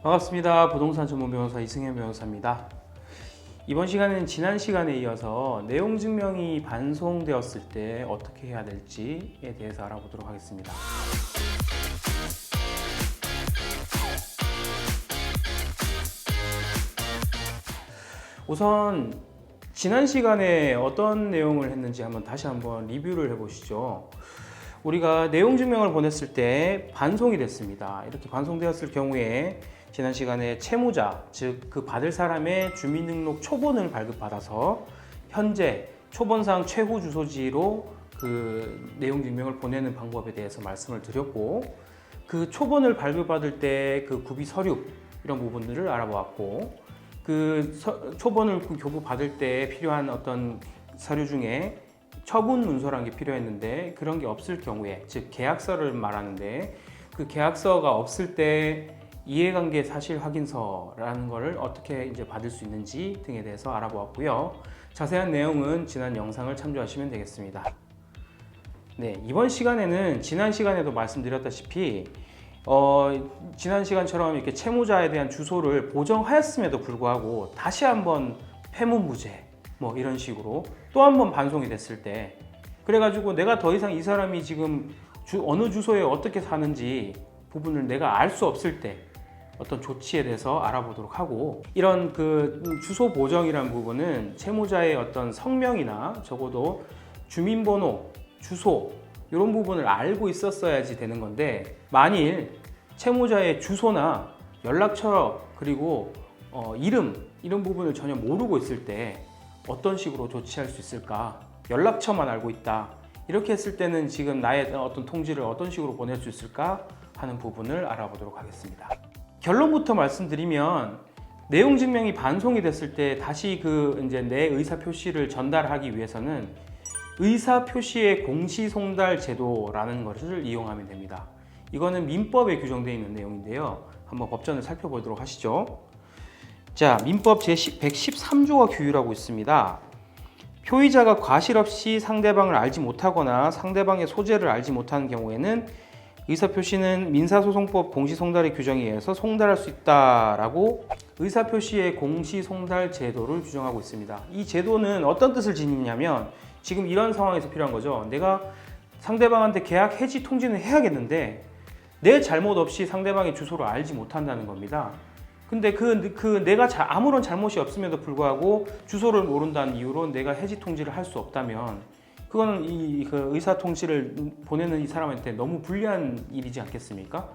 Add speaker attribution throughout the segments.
Speaker 1: 반갑습니다. 부동산 전문 변호사 이승현 변호사입니다. 이번 시간은 지난 시간에 이어서 내용 증명이 반송되었을 때 어떻게 해야 될지에 대해서 알아보도록 하겠습니다. 우선 지난 시간에 어떤 내용을 했는지 다시 한번 리뷰를 해보시죠. 우리가 내용 증명을 보냈을 때 반송이 됐습니다. 이렇게 반송되었을 경우에 지난 시간에 채무자, 즉 그 받을 사람의 주민등록 초본을 발급받아서 현재 초본상 최후 주소지로 그 내용 증명을 보내는 방법에 대해서 말씀을 드렸고, 그 초본을 발급받을 때 그 구비 서류 이런 부분들을 알아보았고, 초본을 교부받을 때 필요한 어떤 서류 중에 처분 문서라는 게 필요했는데 그런 게 없을 경우에, 즉 계약서를 말하는데 그 계약서가 없을 때 이해관계 사실 확인서라는 것을 어떻게 이제 받을 수 있는지 등에 대해서 알아보았고요. 자세한 내용은 지난 영상을 참조하시면 되겠습니다. 네, 이번 시간에는 지난 시간에도 말씀드렸다시피 지난 시간처럼 이렇게 채무자에 대한 주소를 보정하였음에도 불구하고 다시 한번 폐문부재 뭐 이런 식으로 또 한 번 반송이 됐을 때, 그래가지고 내가 더 이상 이 사람이 지금 어느 주소에 어떻게 사는지 부분을 내가 알 수 없을 때 어떤 조치에 대해서 알아보도록 하고, 이런 그 주소 보정이라는 부분은 채무자의 어떤 성명이나 적어도 주민번호, 주소 이런 부분을 알고 있었어야지 되는 건데, 만일 채무자의 주소나 연락처 그리고 이름 이런 부분을 전혀 모르고 있을 때 어떤 식으로 조치할 수 있을까? 연락처만 알고 있다. 이렇게 했을 때는 지금 나의 어떤 통지를 어떤 식으로 보낼 수 있을까 하는 부분을 알아보도록 하겠습니다. 결론부터 말씀드리면, 내용 증명이 반송이 됐을 때 다시 이제 내 의사 표시를 전달하기 위해서는 의사 표시의 공시 송달 제도라는 것을 이용하면 됩니다. 이거는 민법에 규정되어 있는 내용인데요. 한번 법전을 살펴보도록 하시죠. 자, 민법 제113조가 규율하고 있습니다. 표의자가 과실 없이 상대방을 알지 못하거나 상대방의 소재를 알지 못하는 경우에는 의사표시는 민사소송법 공시송달의 규정에 의해서 송달할 수 있다라고 의사표시의 공시송달 제도를 규정하고 있습니다. 이 제도는 어떤 뜻을 지니냐면, 지금 이런 상황에서 필요한 거죠. 내가 상대방한테 계약 해지 통지는 해야겠는데 내 잘못 없이 상대방의 주소를 알지 못한다는 겁니다. 근데 내가 아무런 잘못이 없음에도 불구하고 주소를 모른다는 이유로 내가 해지 통지를 할 수 없다면, 그거는 그 의사 통지를 보내는 이 사람한테 너무 불리한 일이지 않겠습니까?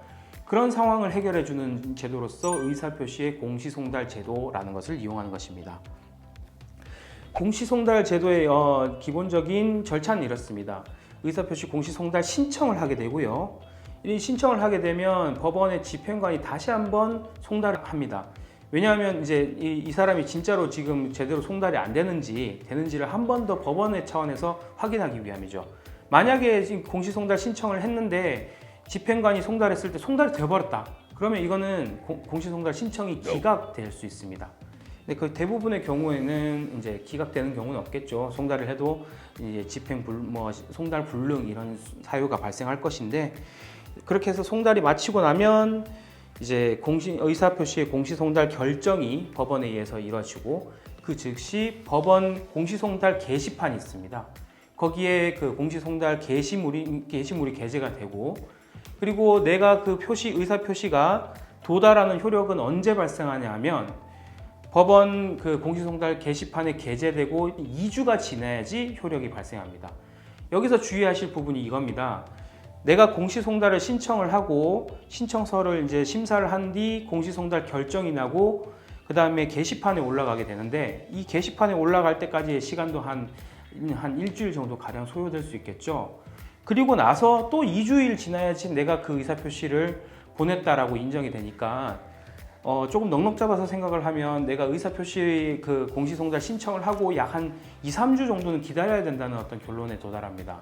Speaker 1: 그런 상황을 해결해주는 제도로서 의사표시의 공시송달 제도라는 것을 이용하는 것입니다. 공시송달 제도의 기본적인 절차는 이렇습니다. 의사표시 공시송달 신청을 하게 되고요. 이 신청을 하게 되면 법원의 집행관이 다시 한번 송달을 합니다. 왜냐하면 이제 이 사람이 진짜로 지금 제대로 송달이 안 되는지를 한 번 더 법원의 차원에서 확인하기 위함이죠. 만약에 지금 공시송달 신청을 했는데 집행관이 송달했을 때 송달이 되어버렸다. 그러면 이거는 공시송달 신청이 기각될 수 있습니다. 근데 그 대부분의 경우에는 이제 기각되는 경우는 없겠죠. 송달을 해도 이제 송달 불능 이런 사유가 발생할 것인데, 그렇게 해서 송달이 마치고 나면 이제 의사표시의 공시송달 결정이 법원에 의해서 이루어지고, 그 즉시 법원 공시송달 게시판이 있습니다. 거기에 그 공시송달 게시물이 게재가 되고, 그리고 내가 그 의사표시가 도달하는 효력은 언제 발생하냐 하면, 법원 그 공시송달 게시판에 게재되고 2주가 지나야지 효력이 발생합니다. 여기서 주의하실 부분이 이겁니다. 내가 공시송달을 신청을 하고 신청서를 이제 심사를 한 뒤 공시송달 결정이 나고 그 다음에 게시판에 올라가게 되는데, 이 게시판에 올라갈 때까지의 시간도 한 일주일 정도 가량 소요될 수 있겠죠. 그리고 나서 또 2주일 지나야지 내가 그 의사표시를 보냈다라고 인정이 되니까 조금 넉넉 잡아서 생각을 하면 내가 의사표시 그 공시송달 신청을 하고 약 한 2, 3주 정도는 기다려야 된다는 어떤 결론에 도달합니다.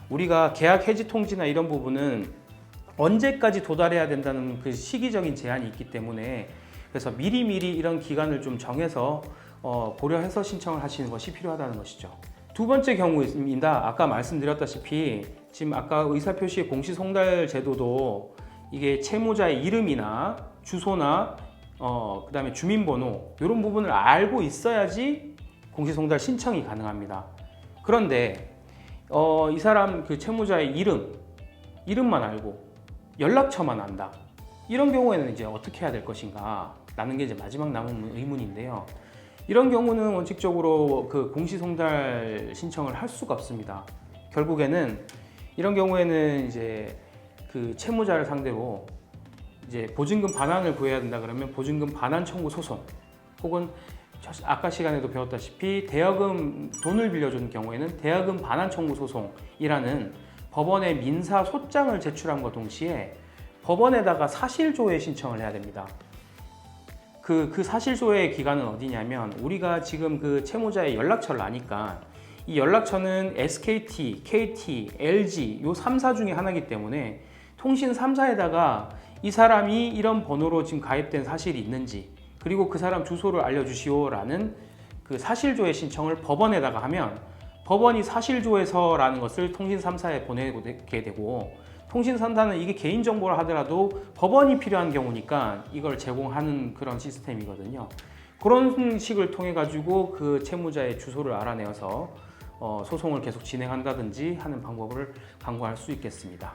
Speaker 1: 우리가 계약 해지 통지나 이런 부분은 언제까지 도달해야 된다는 그 시기적인 제한이 있기 때문에, 그래서 미리미리 이런 기간을 좀 정해서 고려해서 신청을 하시는 것이 필요하다는 것이죠. 두 번째 경우입니다. 아까 말씀드렸다시피 지금 아까 의사표시의 공시송달 제도도 이게 채무자의 이름이나 주소나 그다음에 주민번호 이런 부분을 알고 있어야지 공시송달 신청이 가능합니다. 그런데 이 사람 그 채무자의 이름만 알고 연락처만 안다. 이런 경우에는 이제 어떻게 해야 될 것인가? 라는 게 이제 마지막 남은 의문인데요. 이런 경우는 원칙적으로 그 공시송달 신청을 할 수가 없습니다. 결국에는 이런 경우에는 이제 그 채무자를 상대로 이제 보증금 반환을 구해야 된다 그러면 보증금 반환 청구 소송, 혹은 아까 시간에도 배웠다시피 대여금 돈을 빌려준 경우에는 대여금 반환 청구 소송이라는 법원에 민사 소장을 제출함과 동시에 법원에다가 사실조회 신청을 해야 됩니다. 그 사실조회의 기간은 어디냐면, 우리가 지금 그 채무자의 연락처를 아니까 이 연락처는 SKT, KT, LG 요 3사 중에 하나이기 때문에 통신 3사에다가 이 사람이 이런 번호로 지금 가입된 사실이 있는지, 그리고 그 사람 주소를 알려주시오라는 그 사실조회 신청을 법원에다가 하면 법원이 사실조회서라는 것을 통신 3사에 보내게 되고, 통신 3사는 이게 개인정보를 하더라도 법원이 필요한 경우니까 이걸 제공하는 그런 시스템이거든요. 그런 식을 통해 가지고 그 채무자의 주소를 알아내어서 소송을 계속 진행한다든지 하는 방법을 강구할 수 있겠습니다.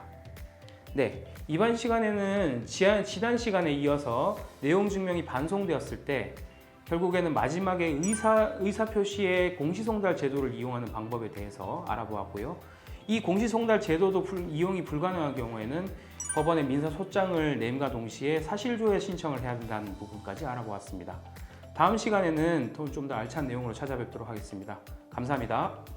Speaker 1: 네, 이번 시간에는 지난 시간에 이어서 내용 증명이 반송되었을 때 결국에는 마지막에 의사표시의 공시송달 제도를 이용하는 방법에 대해서 알아보았고요. 이 공시송달 제도도 이용이 불가능한 경우에는 법원에 민사소장을 냄과 동시에 사실조회 신청을 해야 된다는 부분까지 알아보았습니다. 다음 시간에는 좀 더 알찬 내용으로 찾아뵙도록 하겠습니다. 감사합니다.